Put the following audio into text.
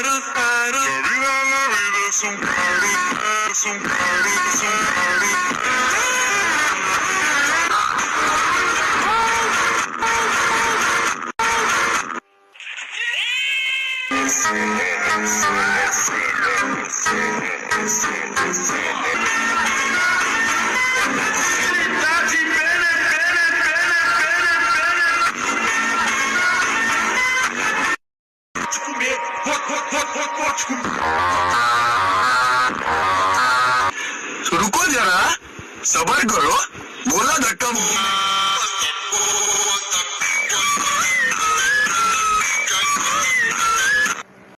vida es un caro, es un caro, es un caro. रुको जरा, सबर करो, बोला धक्का मुक्की